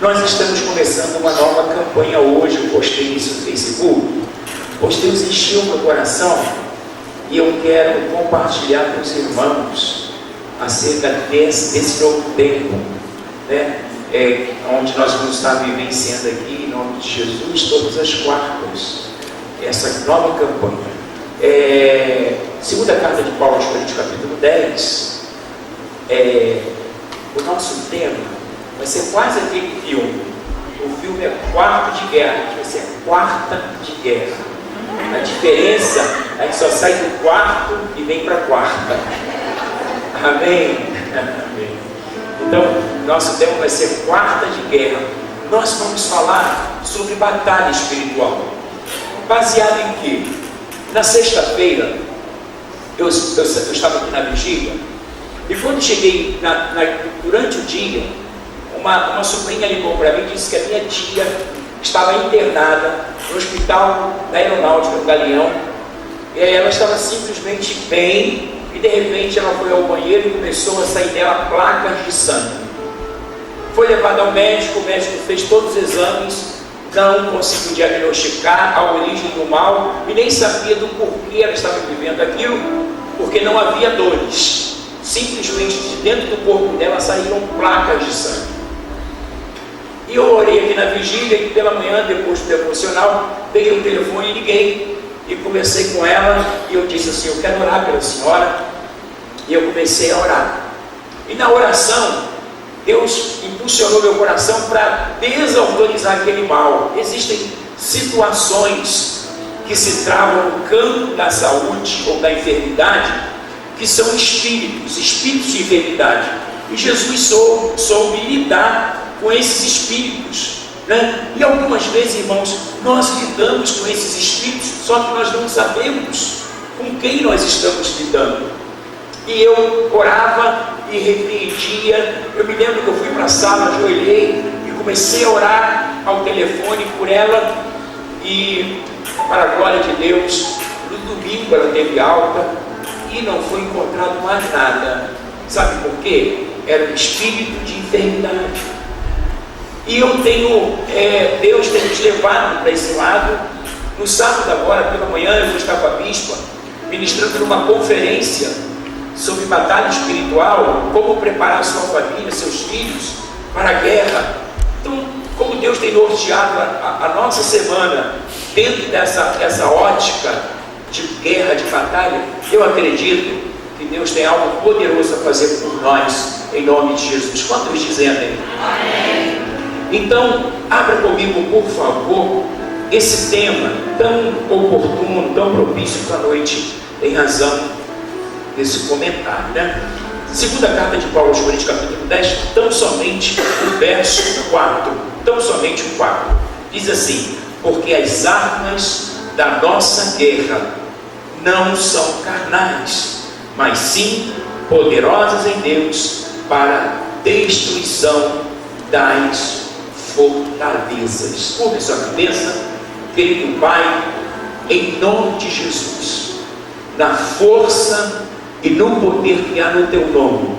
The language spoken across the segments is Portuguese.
Nós estamos começando uma nova campanha hoje. Eu postei isso no Facebook, pois Deus encheu meu coração e eu quero compartilhar com os irmãos acerca desse novo tempo, né? Onde nós vamos estar vivenciando aqui, em nome de Jesus, todas as quartas, essa nova campanha. Segunda carta de Paulo aos Coríntios, capítulo 10, o nosso tema vai ser quase aquele filme. O filme é Quarto de Guerra, vai ser Quarta de Guerra. A diferença, a gente só sai do quarto e vem para a quarta. Amém? Amém. Então, nosso tema vai ser Quarta de Guerra. Nós vamos falar sobre batalha espiritual. Baseado em quê? Na sexta-feira, eu estava aqui na vigília, e quando cheguei durante o dia, uma sobrinha ligou para mim e disse que a minha tia estava internada no hospital da Aeronáutica, no Galeão, e ela estava simplesmente bem, e de repente ela foi ao banheiro e começou a sair dela placas de sangue. Foi levada ao médico, o médico fez todos os exames, não conseguiu diagnosticar a origem do mal e nem sabia do porquê ela estava vivendo aquilo, porque não havia dores. Simplesmente de dentro do corpo dela saíram placas de sangue. E eu orei aqui na vigília e pela manhã, depois do devocional, peguei o telefone e liguei e conversei com ela e eu disse assim: eu quero orar pela senhora. E eu comecei a orar. E na oração, Deus impulsionou meu coração para desautorizar aquele mal. Existem situações que se travam no campo da saúde ou da enfermidade, que são espíritos de enfermidade. E Jesus soube lidar com esses espíritos, né? E algumas vezes, irmãos, nós lidamos com esses espíritos, só que nós não sabemos com quem nós estamos lidando. E eu orava e repreendia. Eu me lembro que eu fui para a sala, ajoelhei e comecei a orar ao telefone por ela, e para a glória de Deus, no domingo ela teve alta e não foi encontrado mais nada. Sabe por quê? Era um espírito de enfermidade. E eu tenho, Deus tem nos levado para esse lado. No sábado agora, pela manhã, eu vou estar com a bispa, ministrando numa conferência sobre batalha espiritual, como preparar sua família, seus filhos para a guerra. Então, como Deus tem norteado a nossa semana dentro dessa ótica de guerra, de batalha, eu acredito que Deus tem algo poderoso a fazer por nós, em nome de Jesus. Quantos dizem amém? Amém. Então, abra comigo, por favor, esse tema tão oportuno, tão propício para a noite, em razão desse comentário, né? Segunda carta de Paulo aos Coríntios, capítulo 10, tão somente o verso 4, tão somente o 4, diz assim: porque as armas da nossa guerra não são carnais, mas sim poderosas em Deus para destruição das fortalezas. Curva sua cabeça, querido Pai, em nome de Jesus, na força e no poder que há no Teu nome,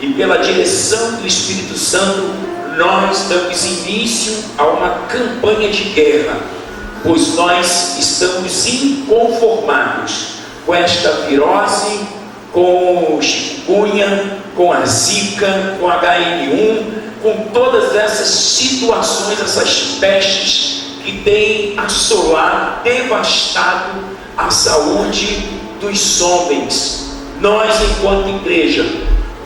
e pela direção do Espírito Santo, nós damos início a uma campanha de guerra, pois nós estamos inconformados com esta virose, com o chikungunya, com a zika, com a HN1, com todas essas situações, essas pestes que têm assolado, devastado a saúde dos homens. Nós, enquanto igreja,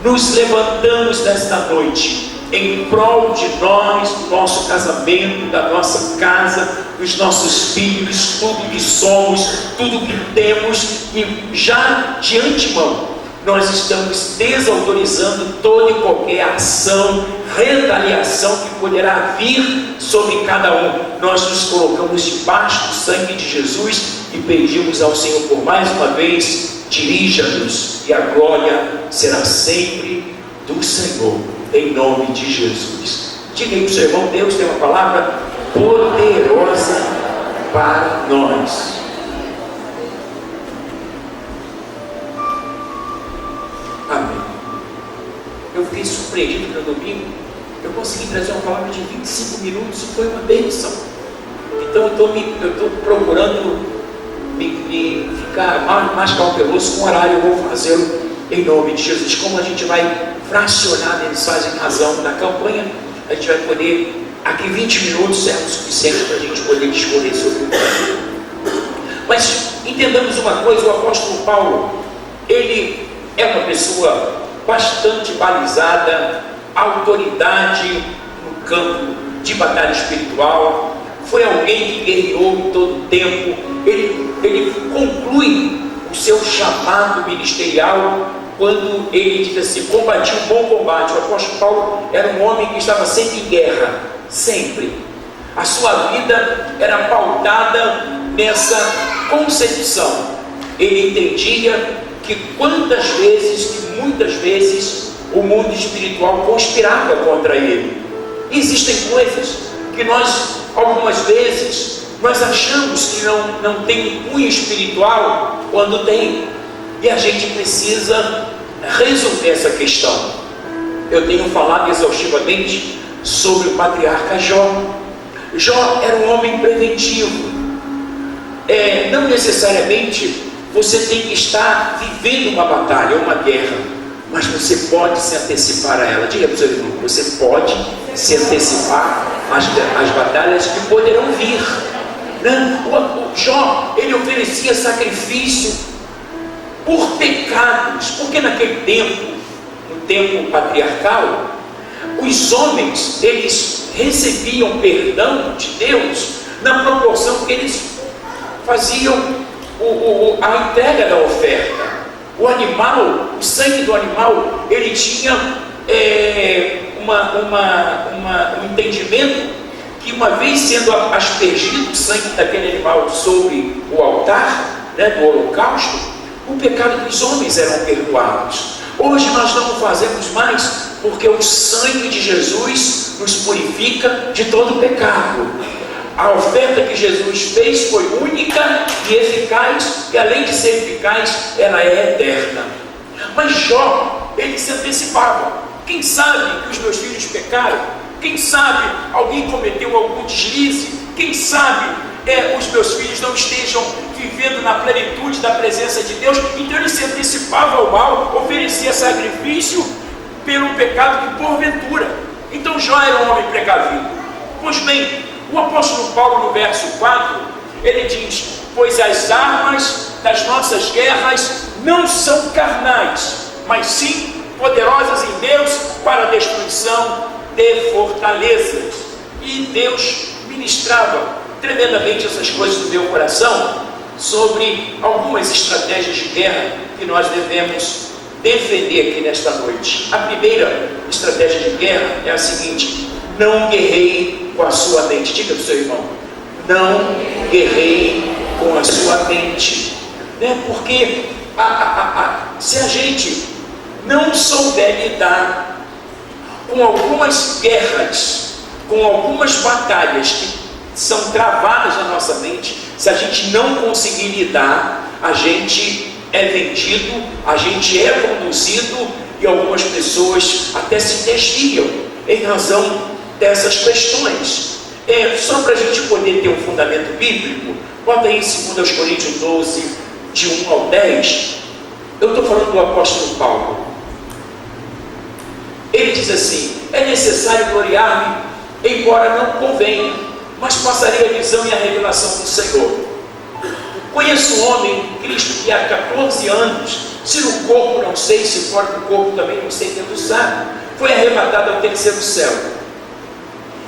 nos levantamos nesta noite em prol de nós, do nosso casamento, da nossa casa, dos nossos filhos, tudo que somos, tudo que temos, e já de antemão nós estamos desautorizando toda e qualquer ação, retaliação que poderá vir sobre cada um. Nós nos colocamos debaixo do sangue de Jesus e pedimos ao Senhor por mais uma vez: dirija-nos, e a glória será sempre do Senhor, em nome de Jesus. Diga aí para o seu irmão: Deus tem uma palavra poderosa para nós. Amém. Eu fiquei surpreendido no domingo, eu consegui trazer uma palavra de 25 minutos e foi uma bênção. Então eu estou procurando me ficar mais cauteloso com o horário. Eu vou fazê-lo em nome de Jesus. Como a gente vai fracionar a mensagem em razão da campanha, a gente vai poder, aqui 20 minutos é o suficiente para a gente poder discorrer sobre isso. Mas entendamos uma coisa: o apóstolo Paulo, ele é uma pessoa bastante balizada, autoridade no campo de batalha espiritual, foi alguém que guerreou em todo o tempo. Ele conclui o seu chamado ministerial quando ele diz assim: combati um bom combate. O apóstolo Paulo era um homem que estava sempre em guerra, sempre. A sua vida era pautada nessa concepção. Ele entendia que muitas vezes, o mundo espiritual conspirava contra ele. E existem coisas que algumas vezes, nós achamos que não tem um cunho espiritual, quando tem. E a gente precisa resolver essa questão. Eu tenho falado exaustivamente sobre o patriarca Jó. Jó era um homem preventivo. Não necessariamente você tem que estar vivendo uma batalha, uma guerra, mas você pode se antecipar a ela. Diga para o seu irmão: você pode se antecipar às batalhas que poderão vir. O Jó, ele oferecia sacrifício por pecados, porque naquele tempo, no tempo patriarcal, os homens, eles recebiam perdão de Deus na proporção que eles faziam a entrega da oferta. O animal, o sangue do animal, ele tinha um entendimento que, uma vez sendo aspergido o sangue daquele animal sobre o altar, do holocausto, o pecado dos homens eram perdoados. Hoje nós não o fazemos mais, porque o sangue de Jesus nos purifica de todo pecado. A oferta que Jesus fez foi única e eficaz, e além de ser eficaz, ela é eterna. Mas Jó, ele se antecipava. Quem sabe que os meus filhos pecaram? Quem sabe alguém cometeu algum deslize? Quem sabe os meus filhos não estejam vivendo na plenitude da presença de Deus? Então ele se antecipava ao mal, oferecia sacrifício pelo pecado que porventura. Então Jó era um homem precavido. Pois bem, o apóstolo Paulo, no verso 4, ele diz: pois as armas das nossas guerras não são carnais, mas sim poderosas em Deus para a destruição de fortalezas. E Deus ministrava tremendamente essas coisas no meu coração, sobre algumas estratégias de guerra que nós devemos defender aqui nesta noite. A primeira estratégia de guerra é a seguinte: não guerreie com a sua mente. Diga para o seu irmão: não guerreie com a sua mente. Porque se a gente não souber lidar com algumas guerras, com algumas batalhas que são travadas na nossa mente, se a gente não conseguir lidar, a gente é vendido, a gente é conduzido, e algumas pessoas até se desviam em razão dessas questões. Só para a gente poder ter um fundamento bíblico, bota aí em 2 Coríntios 12, de 1 ao 10. Eu estou falando do apóstolo Paulo. Ele diz assim: é necessário gloriar-me, embora não convenha, mas passarei a visão e a revelação do Senhor. Conheço um homem em Cristo que há 14 anos, se no corpo não sei, se fora do corpo também não sei, Deus sabe, foi arrebatado ao terceiro céu.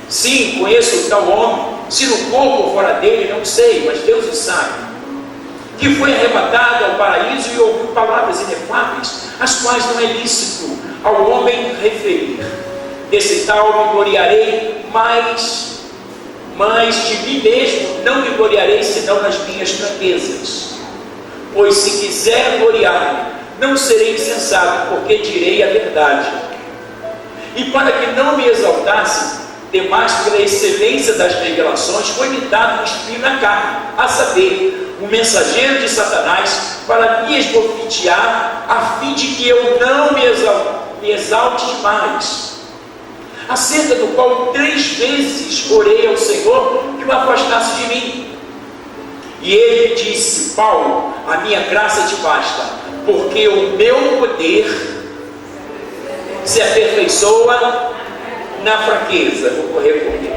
Sim, conheço o tal homem, se no corpo ou fora dele não sei, mas Deus o sabe, que foi arrebatado ao paraíso e ouviu palavras inefáveis, as quais não é lícito ao homem referir. Desse tal me gloriarei, mas de mim mesmo não me gloriarei senão nas minhas fraquezas. Pois se quiser gloriar-me, não serei insensato, porque direi a verdade. E para que não me exaltasse demais pela excelência das revelações, foi-me dado um espinho na carne, a saber, um mensageiro de Satanás, para me esbofetear, a fim de que eu não me exalte demais. acerca do qual 3 vezes orei ao Senhor que o afastasse de mim. E ele disse: Paulo, a minha graça te basta, porque o meu poder se aperfeiçoa na fraqueza. Vou correr por aqui.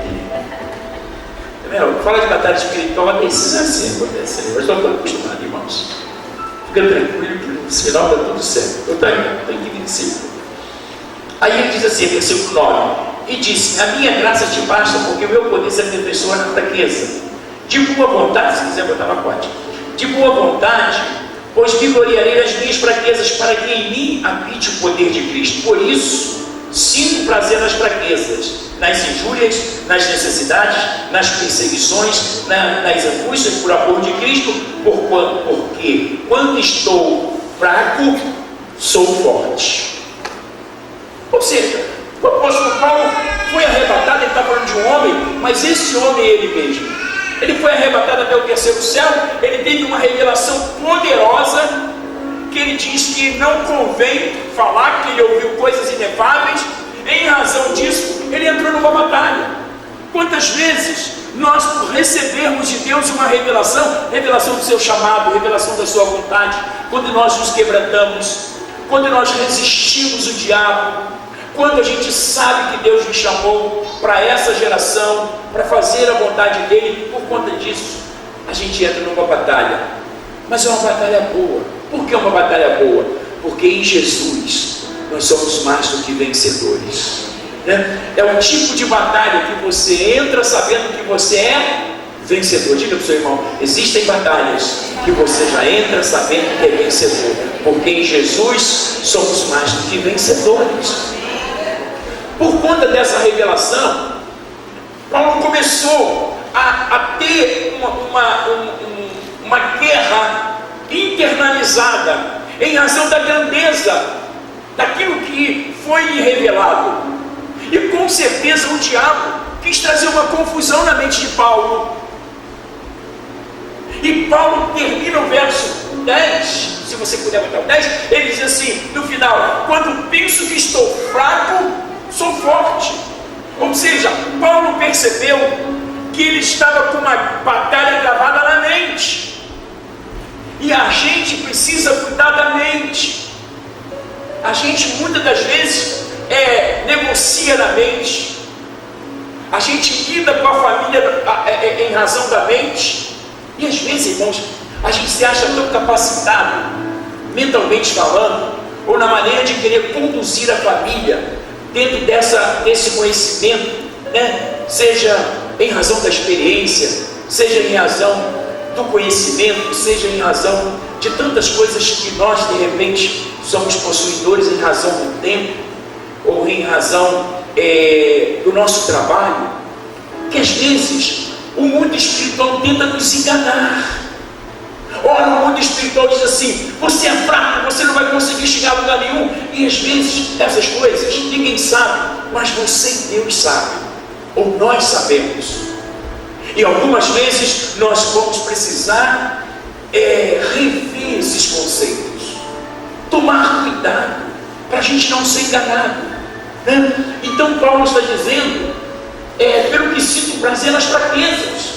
Fala de batalha espiritual, precisa assim acontecer. Eu estou acostumado, irmãos. Fica tranquilo que no final dá tudo certo. Eu tenho que vencer. Aí ele diz assim, versículo 9: e disse: a minha graça te basta, porque o meu poder se aperfeiçoa na fraqueza. De boa vontade, se quiser botar uma pote, de boa vontade, pois me gloriarei nas minhas fraquezas, para que em mim habite o poder de Cristo. Por isso, sinto prazer nas fraquezas, nas injúrias, nas necessidades, nas perseguições, nas angústias por amor de Cristo, porque quando estou fraco, sou forte. Ou seja, o apóstolo Paulo foi arrebatado. Ele está falando de um homem, mas esse homem é ele mesmo. Ele foi arrebatado até o 3º céu. Ele teve uma revelação poderosa, que ele diz que não convém falar, que ele ouviu coisas inefáveis. Em razão disso, ele entrou numa batalha. Quantas vezes nós, por recebermos de Deus uma revelação do seu chamado, revelação da sua vontade, quando nós nos quebrantamos, quando nós resistimos o diabo, quando a gente sabe que Deus nos chamou para essa geração, para fazer a vontade dele, por conta disso, a gente entra numa batalha. Mas é uma batalha boa. Por que é uma batalha boa? Porque em Jesus nós somos mais do que vencedores, né? É o tipo de batalha que você entra sabendo que você é vencedor. Diga para o seu irmão: existem batalhas que você já entra sabendo que é vencedor, porque em Jesus somos mais do que vencedores. Por conta dessa revelação, Paulo começou a ter uma guerra internalizada, em razão da grandeza daquilo que foi lhe revelado. E com certeza o diabo quis trazer uma confusão na mente de Paulo. E Paulo termina o verso 10, se você puder botar o 10, ele diz assim, no final: quando penso que estou fraco, sou forte. Ou seja, Paulo percebeu que ele estava com uma batalha gravada na mente. E a gente precisa cuidar da mente. A gente muitas das vezes negocia na mente. A gente lida com a família em razão da mente. E às vezes, irmãos, a gente se acha tão capacitado, mentalmente falando, ou na maneira de querer conduzir a família dentro desse conhecimento, né? Seja em razão da experiência, seja em razão do conhecimento, seja em razão de tantas coisas que nós de repente somos possuidores, em razão do tempo, ou em razão do nosso trabalho, que às vezes o mundo espiritual tenta nos enganar. Ora, o mundo espiritual diz assim: você é fraco, você não vai conseguir chegar a lugar nenhum. E às vezes essas coisas ninguém sabe, mas você e Deus sabem, ou nós sabemos. E algumas vezes nós vamos precisar rever esses conceitos, tomar cuidado para a gente não ser enganado, né? Então Paulo está dizendo: pelo que sinto prazer nas fraquezas,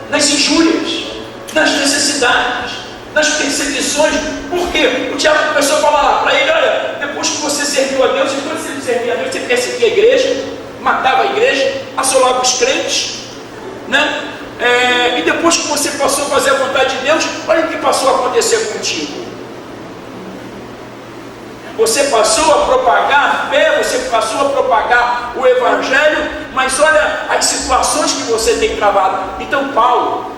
nas injúrias, nas necessidades, nas perseguições. Por quê? O diabo começou a falar para ele: olha, depois que você serviu a Deus, e quando você servia a Deus, você perseguia a igreja, matava a igreja, assolava os crentes, né? E depois que você passou a fazer a vontade de Deus, olha o que passou a acontecer contigo. Você passou a propagar a fé, você passou a propagar o evangelho, mas olha as situações que você tem travado. Então Paulo,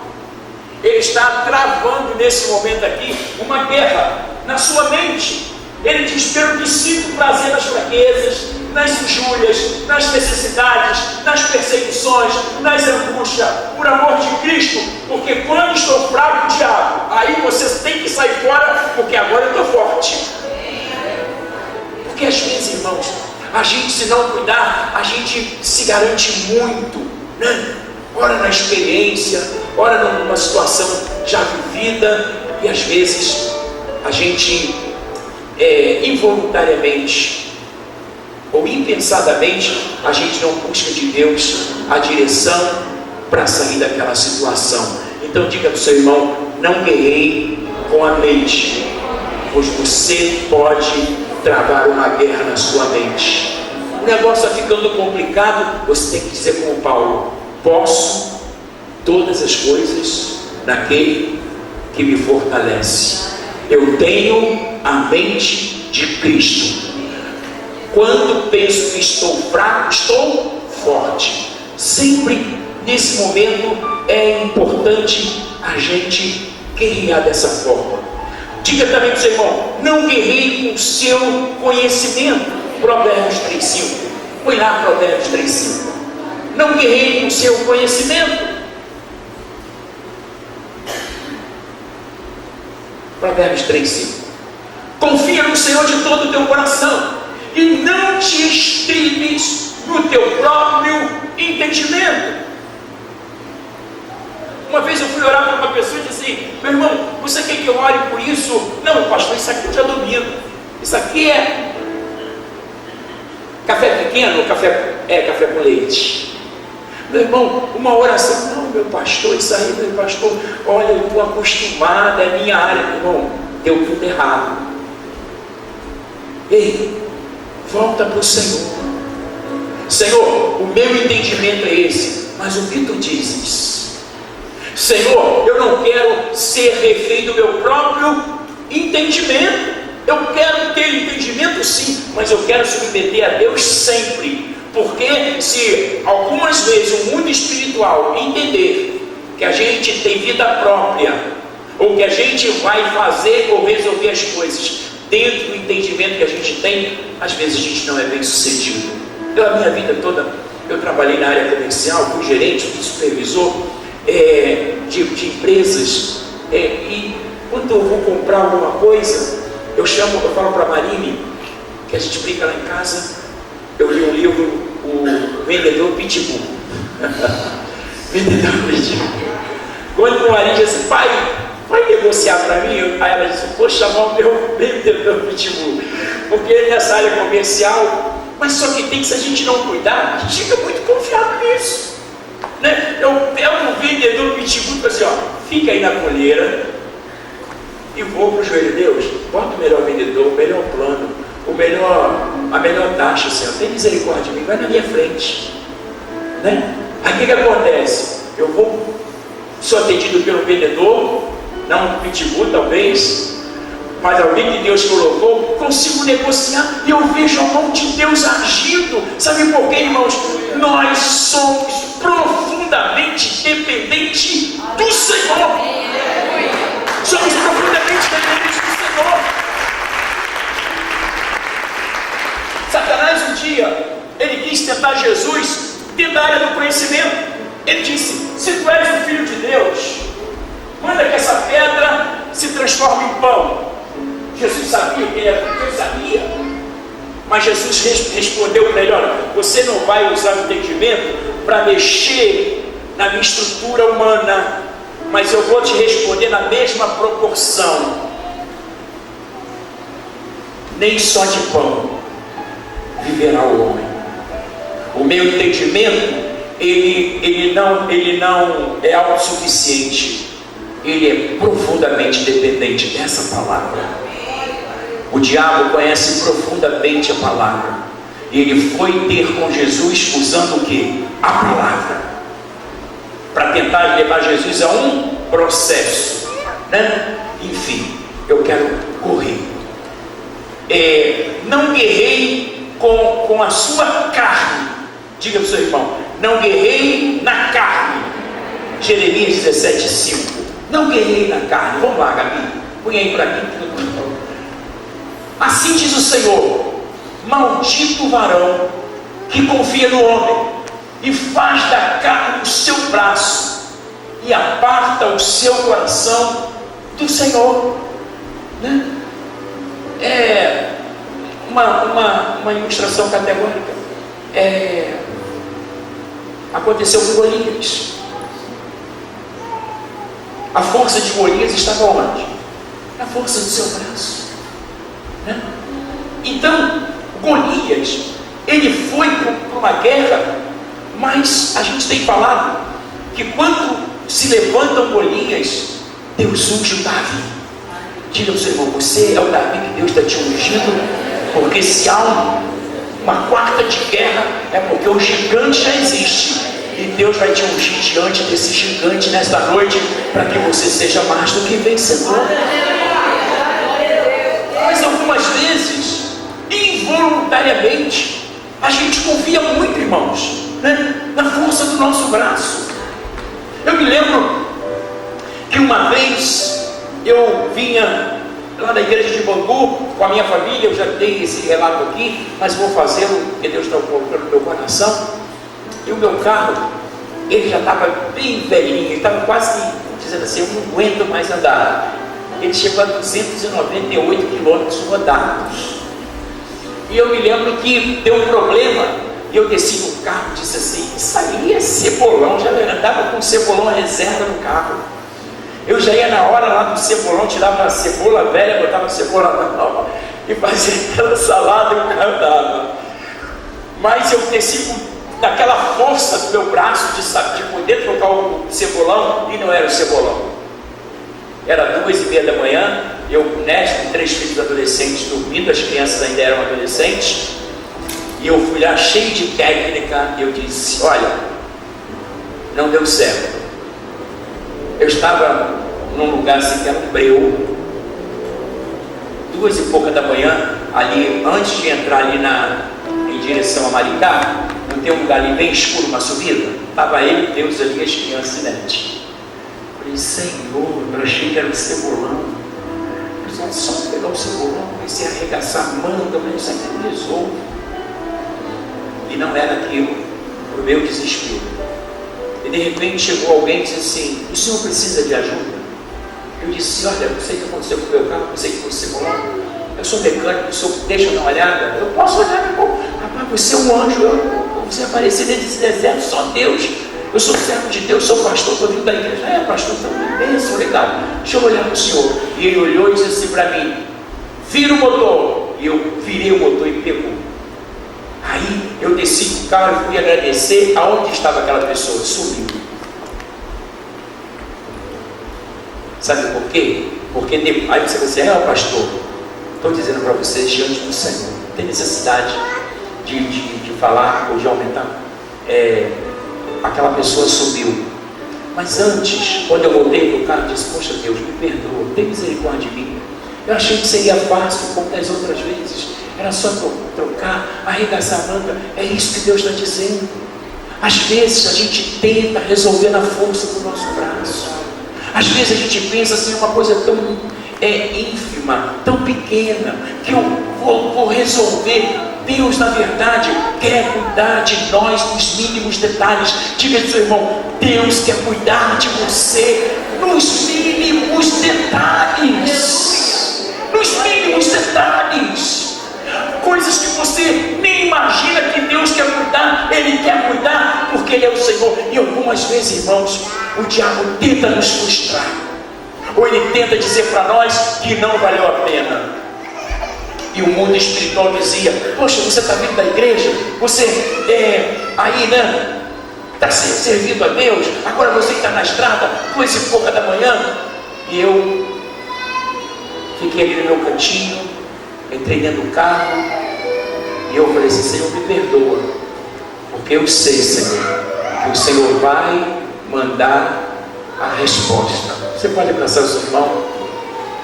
ele está travando nesse momento aqui uma guerra na sua mente. Ele diz: pelo que sinto prazer nas fraquezas, nas injúrias, nas necessidades, nas perseguições, nas angústias, por amor de Cristo, porque quando estou fraco, diabo, aí você tem que sair fora, porque agora eu estou forte. Porque às vezes, irmãos, a gente, se não cuidar, a gente se garante muito, né? Ora na experiência, ora numa situação já vivida, e às vezes a gente involuntariamente ou impensadamente, a gente não busca de Deus a direção para sair daquela situação. Então diga para o seu irmão: não guerreie com a mente, pois você pode travar uma guerra na sua mente. O negócio está ficando complicado, você tem que dizer como Paulo: posso todas as coisas naquele que me fortalece. Eu tenho a mente de Cristo. Quando penso que estou fraco, estou forte. Sempre nesse momento é importante a gente guerrear dessa forma. Diga também para o seu irmão: não guerreie com o seu conhecimento. Provérbios 3,5. Põe lá Provérbios 3,5. Não guerreie com o seu conhecimento. Provérbios 3,5. Confia no Senhor de todo o teu coração e não te estribes no teu próprio entendimento. Uma vez eu fui orar para uma pessoa e disse assim: meu irmão, você quer que eu ore por isso? Não, pastor, isso aqui eu já domino. Isso aqui é café pequeno, café com leite. Meu irmão, uma oração: não, meu pastor, isso aí, meu pastor, olha, eu estou acostumado, é minha área. Meu irmão, deu tudo errado. Ei, volta para o Senhor. Senhor, o meu entendimento é esse, mas o que tu dizes? Senhor, eu não quero ser refém do meu próprio entendimento. Eu quero ter entendimento sim, mas eu quero submeter a Deus sempre. Porque se algumas vezes o mundo espiritual entender que a gente tem vida própria, ou que a gente vai fazer ou resolver as coisas dentro do entendimento que a gente tem, às vezes a gente não é bem sucedido. Eu, a minha vida toda, eu trabalhei na área comercial, fui gerente, fui supervisor de empresas, e quando eu vou comprar alguma coisa, eu falo para a Marine, que a gente brinca lá em casa. Eu li um livro, o Vendedor Pitbull. Vendedor Pitbull. Quando a Marine disse: pai, vai negociar para mim? Aí ela disse: vou chamar o meu Vendedor Pitbull, porque ele nessa área comercial. Mas só que tem, se a gente não cuidar, a gente fica muito confiado nisso, né? Eu pego um Vendedor Pitbull e falo assim: ó, fica aí na coleira e vou para o joelho de Deus. Bota o melhor vendedor, o melhor plano, a melhor taxa, Senhor, tem misericórdia de mim, vai na minha frente, né? Aí o que acontece? Eu sou atendido pelo vendedor, não um pitbull talvez, mas alguém que Deus colocou, consigo negociar e eu vejo a mão de Deus agindo. Sabe por quê, irmãos? Nós somos profundamente dependentes do Senhor. Somos profundamente dependentes do Senhor. Satanás um dia, ele quis tentar Jesus dentro da área do conhecimento. Ele disse: se tu és o Filho de Deus, manda que essa pedra se transforme em pão. Jesus sabia que ele era Deus, sabia. Mas Jesus respondeu para ele: olha, você não vai usar o entendimento para mexer na minha estrutura humana, mas eu vou te responder na mesma proporção. Nem só de pão viverá o homem. O meu entendimento, ele não é autossuficiente. Ele é profundamente dependente dessa palavra. O diabo conhece profundamente a palavra. Ele foi ter com Jesus usando o que? A palavra, para tentar levar Jesus a um processo, né? Enfim, eu quero correr. Não guerreie com a sua carne. Diga para o seu irmão: não guerreie na carne. Jeremias 17,5. Não guerreie na carne. Vamos lá, Gabi, põe aí para mim. Assim diz o Senhor: maldito o varão que confia no homem e faz da carne o seu braço e aparta o seu coração do Senhor, né? É uma ilustração categórica. Aconteceu com Golias. A força de Golias estava onde? Na força do seu braço, né? Então Golias, ele foi para uma guerra, mas a gente tem falado que quando se levantam Golias, Deus unge o Davi. Diga ao seu irmão, você é o Davi que Deus está te ungindo, porque se há uma quarta de guerra, é porque o gigante já existe, e Deus vai te ungir diante desse gigante nesta noite, para que você seja mais do que vencedor. Mas algumas vezes, involuntariamente, a gente confia muito, irmãos, na força do nosso braço. Eu me lembro que uma vez eu vinha lá da igreja de Bangu com a minha família. Eu já dei esse relato aqui, mas vou fazê-lo porque Deus está colocando no meu coração. E o meu carro, ele já estava bem velhinho, ele estava quase dizendo assim, eu não aguento mais andar. Ele chegou a 298 quilômetros rodados. E eu me lembro que deu um problema, e eu desci no carro e disse assim, isso aí é cebolão, já andava com cebolão reserva no carro. Eu já ia na hora lá do cebolão, tirava a cebola velha, botava a cebola nova e fazia aquela salada e o carro andava. Mas eu desci naquela força do meu braço de poder trocar o cebolão, e não era o cebolão. Era 2:30 da manhã, eu com 3 filhos adolescentes dormindo, as crianças ainda eram adolescentes, e eu fui lá cheio de técnica, e eu disse, olha, não deu certo. Eu estava num lugar assim que era um breu, 2 e pouca da manhã, ali, antes de entrar ali em direção a Maricá, não tem um lugar ali bem escuro, uma subida? Estava ele, Deus ali e as crianças e netos. Falei, Senhor, eu achei que era um cebolão. Eu falei, só pegar o cebolão, comecei a arregaçar a manga, mas isso aqui resolve. E não era aquilo, o meu desespero. E de repente chegou alguém e disse assim, o senhor precisa de ajuda? Eu disse, olha, eu sei o que aconteceu com o meu carro, eu sei que foi o cebolão. Eu sou mecânico, o senhor deixa eu dar uma olhada? Eu posso olhar, meu irmão. Rapaz, você é um anjo, você apareceu nesse deserto, só Deus. Eu sou servo de Deus, sou pastor, estou vindo da igreja. É, pastor, então bênção, legal. Deixa eu olhar para o senhor. E ele olhou e disse assim para mim, vira o motor. E eu virei o motor e pegou. Aí eu desci do carro e fui agradecer. Aonde estava aquela pessoa? Sumiu. Sabe por quê? Porque depois, aí você vai dizer, pastor, estou dizendo para vocês diante do Senhor, tem necessidade de falar ou de aumentar. Aquela pessoa subiu. Mas antes, quando eu voltei para o carro, eu disse, poxa Deus, me perdoa, tem misericórdia de mim. Eu achei que seria fácil, como das outras vezes. Era só trocar, arregaçar a manga. É isso que Deus está dizendo. Às vezes a gente tenta resolver na força do nosso braço. Às vezes a gente pensa assim, uma coisa tão ínfima, tão pequena, que eu vou resolver. Deus, na verdade, quer cuidar de nós nos mínimos detalhes. Diga ao seu irmão, Deus quer cuidar de você nos mínimos detalhes. Nos mínimos detalhes. Coisas que você nem imagina que Deus quer cuidar. Ele quer cuidar porque Ele é o Senhor. E algumas vezes, irmãos, o diabo tenta nos frustrar, ou ele tenta dizer para nós que não valeu a pena. E o mundo espiritual dizia, poxa, você está vindo da igreja, você aí, né, está servindo a Deus, agora você está na estrada, 2 e pouca da manhã. E eu fiquei ali no meu cantinho, entrei dentro do carro, e eu falei assim, Senhor, me perdoa, porque eu sei, Senhor, que o Senhor vai mandar a resposta. Você pode abraçar o seu irmão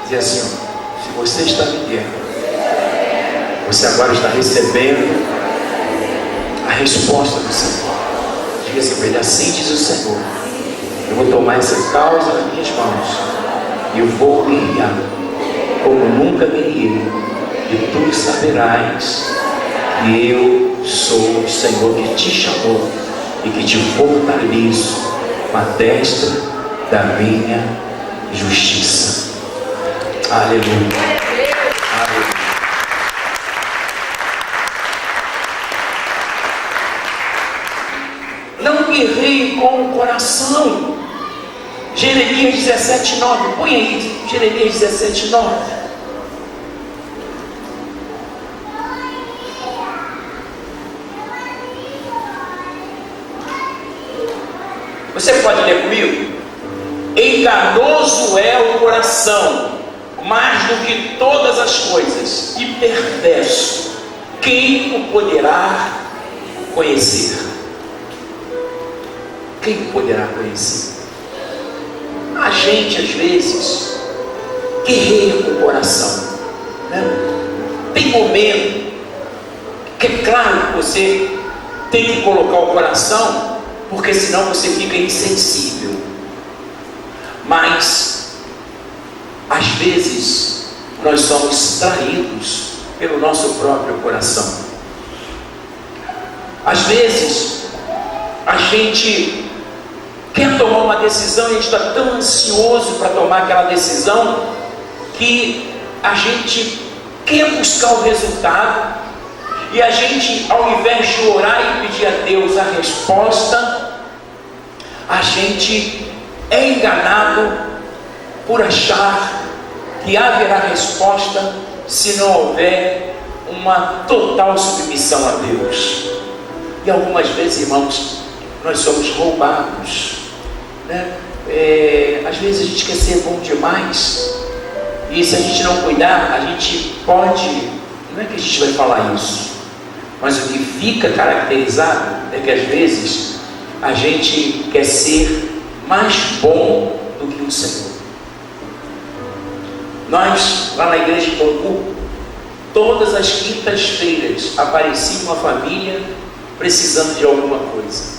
e dizer assim, ó, se você está me dentro, você agora está recebendo a resposta do Senhor. Diga assim para ele, assim diz o Senhor, eu vou tomar essa causa nas minhas mãos e eu vou guerrear como nunca guerreei, e tu saberás que eu sou o Senhor que te chamou e que te fortaleço com a destra da minha justiça. Aleluia. Aleluia. Não guerreie com o coração. Jeremias 17:9. Põe aí, Jeremias 17:9. Você pode ler comigo? Enganoso é o coração, mais do que todas as coisas, e perverso. Quem o poderá conhecer? Quem o poderá conhecer? A gente, às vezes, guerreia com o coração, né? Tem momento que é claro que você tem que colocar o coração, porque senão você fica insensível. Mas às vezes nós somos traídos pelo nosso próprio coração. Às vezes a gente quer tomar uma decisão e a gente está tão ansioso para tomar aquela decisão que a gente quer buscar o resultado, e a gente, ao invés de orar e pedir a Deus a resposta, a gente é enganado por achar que haverá resposta se não houver uma total submissão a Deus. E algumas vezes, irmãos, nós somos roubados, né? Às vezes a gente quer ser bom demais, e se a gente não cuidar, a gente pode, não é que a gente vai falar isso, mas o que fica caracterizado é que às vezes a gente quer ser mais bom do que o Senhor. Nós, lá na igreja de Bangu, todas as quintas-feiras aparecia uma família precisando de alguma coisa,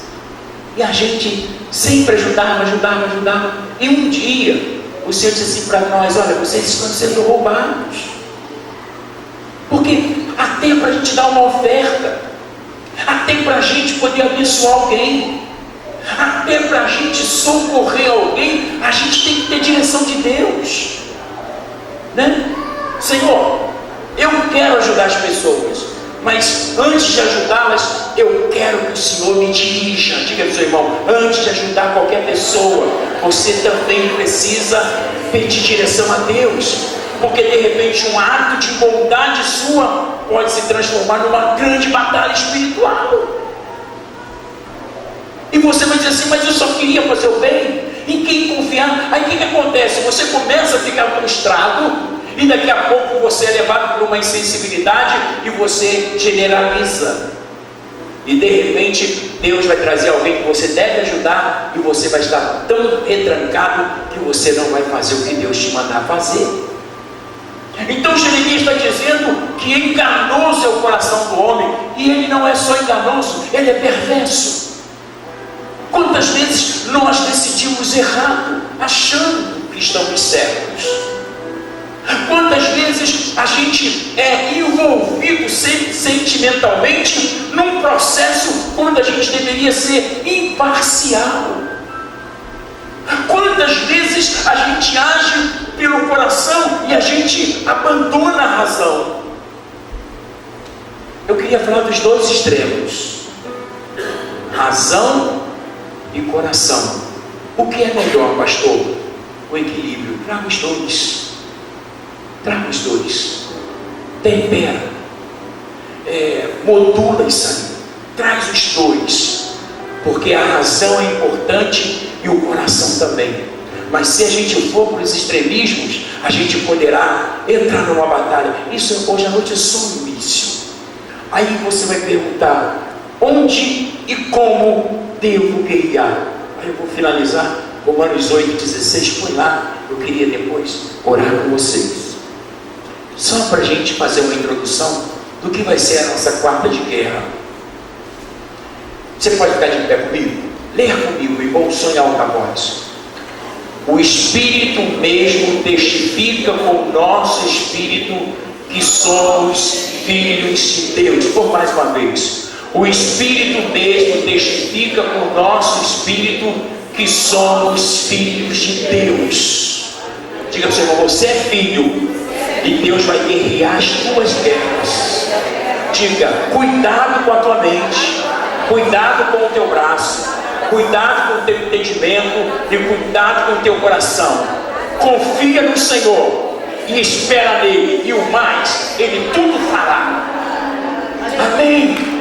e a gente sempre ajudava. E um dia o Senhor disse assim para nós: olha, vocês estão sendo roubados, porque há tempo para a gente dar uma oferta, há tempo para a gente poder abençoar alguém, há tempo para a gente socorrer alguém. A gente tem que ter direção de Deus, né? Senhor, eu quero ajudar as pessoas, mas antes de ajudá-las, eu quero que o Senhor me dirija. Diga para o seu irmão: antes de ajudar qualquer pessoa, você também precisa pedir direção a Deus, porque de repente um ato de bondade sua pode se transformar numa grande batalha espiritual. E você vai dizer assim: mas eu só queria fazer o bem, em quem confiar? Aí o que acontece? Você começa a ficar frustrado, e daqui a pouco você é levado por uma insensibilidade e você generaliza. E de repente Deus vai trazer alguém que você deve ajudar, e você vai estar tão retrancado que você não vai fazer o que Deus te mandar fazer. Então Jeremias está dizendo que enganoso é o coração do homem, e ele não é só enganoso, ele é perverso. Quantas vezes nós decidimos errado, achando que estamos certos? Quantas vezes a gente é envolvido sentimentalmente num processo quando a gente deveria ser imparcial? Quantas vezes a gente age pelo coração e a gente abandona a razão? Eu queria falar dos dois extremos: razão e coração. O que é melhor, pastor? O equilíbrio. Traga os dois. Traga os dois. Tempera. Modula isso aí. Traz os dois. Porque a razão é importante e o coração também. Mas se a gente for para os extremismos, a gente poderá entrar numa batalha. Isso hoje à noite é só um início. Aí você vai perguntar: onde e como devo guerrear? Aí eu vou finalizar Romanos 8,16. Põe lá, eu queria depois orar com vocês, só para a gente fazer uma introdução do que vai ser a nossa quarta de guerra. Você pode ficar de pé comigo? Leia comigo, irmão, sonhe alta voz. O Espírito mesmo testifica com o nosso Espírito que somos filhos de Deus. Por mais uma vez: o Espírito mesmo testifica com o nosso Espírito que somos filhos de Deus. Diga para o seu irmão: você é filho, e Deus vai guerrear as tuas guerras. Diga: cuidado com a tua mente, cuidado com o teu braço, cuidado com o teu entendimento e cuidado com o teu coração. Confia no Senhor e espera nele, e o mais ele tudo fará. Amém.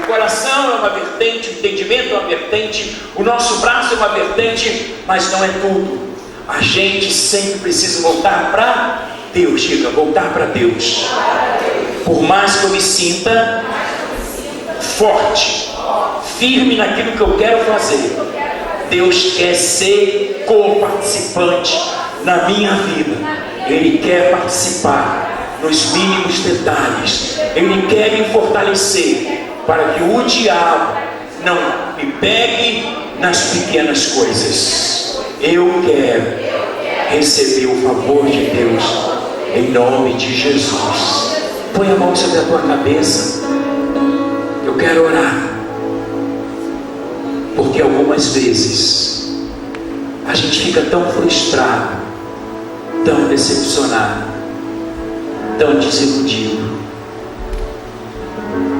O coração é uma vertente, o entendimento é uma vertente, o nosso braço é uma vertente, mas não é tudo. A gente sempre precisa voltar para Deus. Diga, voltar para Deus. Por mais que eu me sinta forte, firme naquilo que eu quero fazer, Deus quer ser co-participante na minha vida. Ele quer participar nos mínimos detalhes. Ele quer me fortalecer para que o diabo não me pegue nas pequenas coisas. Eu quero receber o favor de Deus em nome de Jesus. Põe a mão sobre a tua cabeça. Eu quero orar, porque algumas vezes a gente fica tão frustrado, tão decepcionado, tão desiludido,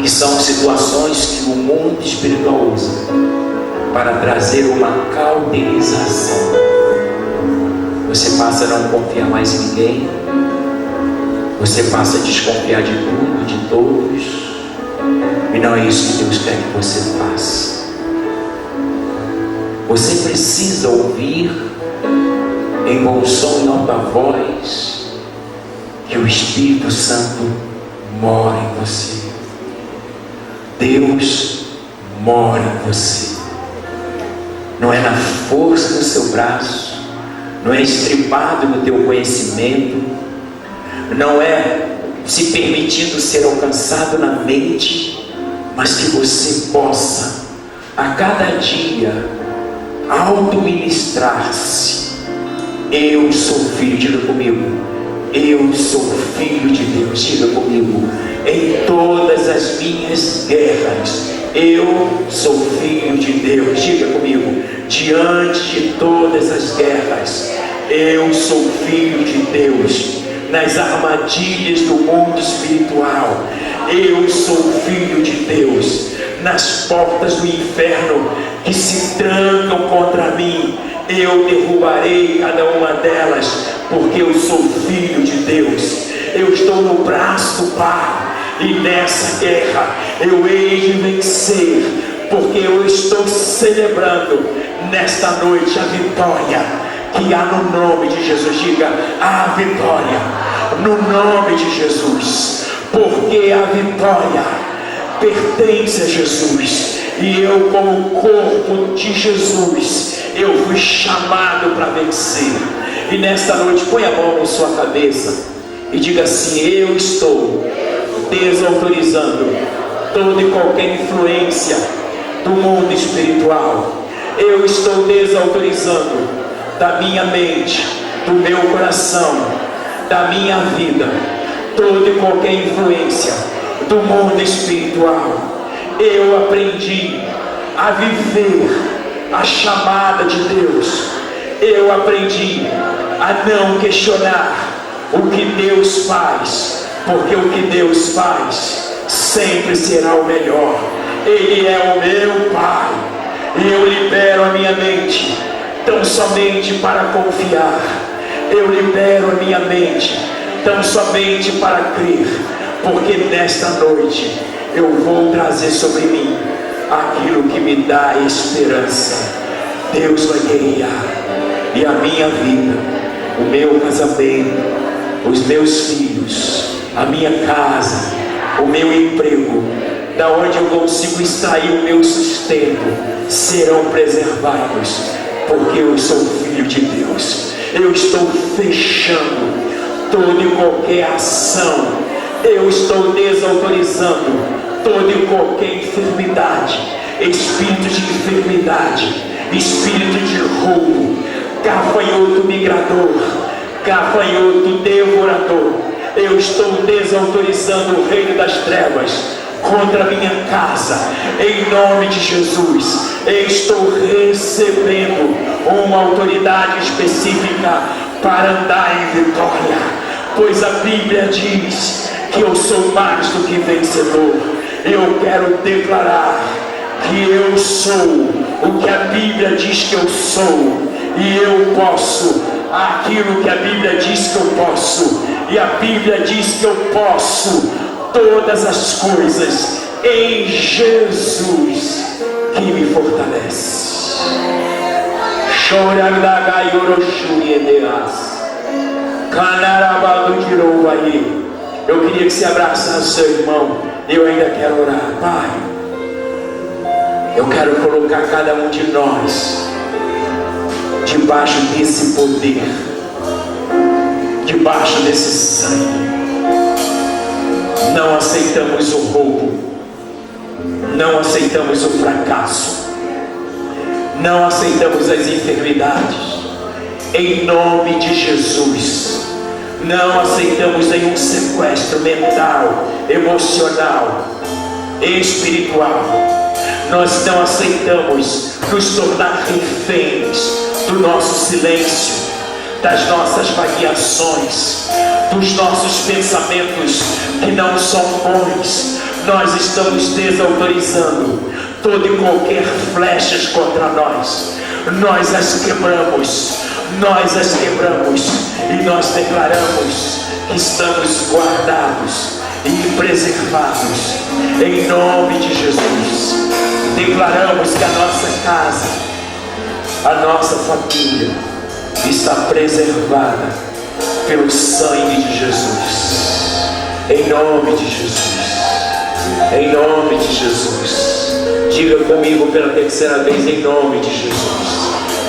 que são situações que o mundo espiritual usa para trazer uma cauterização. Você passa a não confiar mais em ninguém, você passa a desconfiar de tudo, de todos, e não é isso que Deus quer que você faça. Você precisa ouvir em bom som e alta voz que o Espírito Santo mora em você. Deus mora em você. Não é na força do seu braço, não é estribado no teu conhecimento, não é se permitindo ser alcançado na mente, mas que você possa a cada dia auto-ministrar-se. Eu sou filho, diga comigo, eu sou filho de Deus, diga comigo, em todas as minhas guerras, eu sou filho de Deus, diga comigo, diante de todas as guerras, eu sou filho de Deus. Nas armadilhas do mundo espiritual, eu sou filho de Deus. Nas portas do inferno que se trancam contra mim, eu derrubarei cada uma delas, porque eu sou filho de Deus. Eu estou no braço do Pai, e nessa guerra eu hei de vencer, porque eu estou celebrando nesta noite a vitória que há no nome de Jesus. Diga, a vitória no nome de Jesus, porque a vitória pertence a Jesus, e eu, como corpo de Jesus, eu fui chamado para vencer. E nesta noite, põe a mão na sua cabeça e diga assim: eu estou desautorizando toda e qualquer influência do mundo espiritual. Eu estou desautorizando da minha mente, do meu coração, da minha vida, toda e qualquer influência do mundo espiritual. Eu aprendi a viver a chamada de Deus. Eu aprendi a não questionar o que Deus faz, porque o que Deus faz sempre será o melhor. Ele é o meu Pai, e eu libero a minha mente tão somente para confiar. Eu libero a minha mente tão somente para crer, porque nesta noite eu vou trazer sobre mim aquilo que me dá esperança. Deus vai guerrear, e a minha vida, o meu casamento, os meus filhos, a minha casa, o meu emprego, da onde eu consigo extrair o meu sustento, serão preservados, porque eu sou filho de Deus. Eu estou fechando toda e qualquer ação, eu estou desautorizando toda e qualquer enfermidade, espírito de enfermidade, espírito de roubo, gafanhoto migrador, gafanhoto devorador. Eu estou desautorizando o reino das trevas contra a minha casa, em nome de Jesus. Eu estou recebendo uma autoridade específica para andar em vitória, pois a Bíblia diz que eu sou mais do que vencedor. Eu quero declarar que eu sou o que a Bíblia diz que eu sou, e eu posso aquilo que a Bíblia diz que eu posso, e a Bíblia diz que eu posso todas as coisas em Jesus que me fortalece. Eu queria que você abraçasse o seu irmão. Eu ainda quero orar. Pai, eu quero colocar cada um de nós debaixo desse poder, debaixo desse sangue. Não aceitamos o roubo, não aceitamos o fracasso, não aceitamos as enfermidades, em nome de Jesus. Não aceitamos nenhum sequestro mental, emocional, espiritual. Nós não aceitamos nos tornar reféns do nosso silêncio, das nossas variações, dos nossos pensamentos que não são bons. Nós estamos desautorizando toda e qualquer flechas contra nós. Nós as quebramos, e nós declaramos que estamos guardados e preservados em nome de Jesus. Declaramos que a nossa casa, a nossa família está preservada pelo sangue de Jesus, em nome de Jesus, em nome de Jesus. Diga comigo pela terceira vez, em nome de Jesus.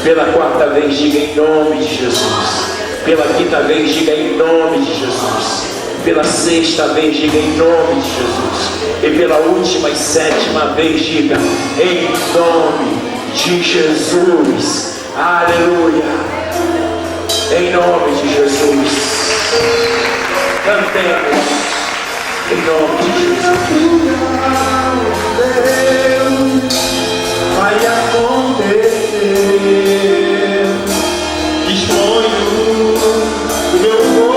Pela quarta vez, diga em nome de Jesus. Pela quinta vez, diga em nome de Jesus. Pela sexta vez, diga em nome de Jesus. E pela última e sétima vez, diga em nome de Jesus. Aleluia. Em nome de Jesus. Cantemos em nome de Jesus. Vai acontecer. Exponho o meu corpo.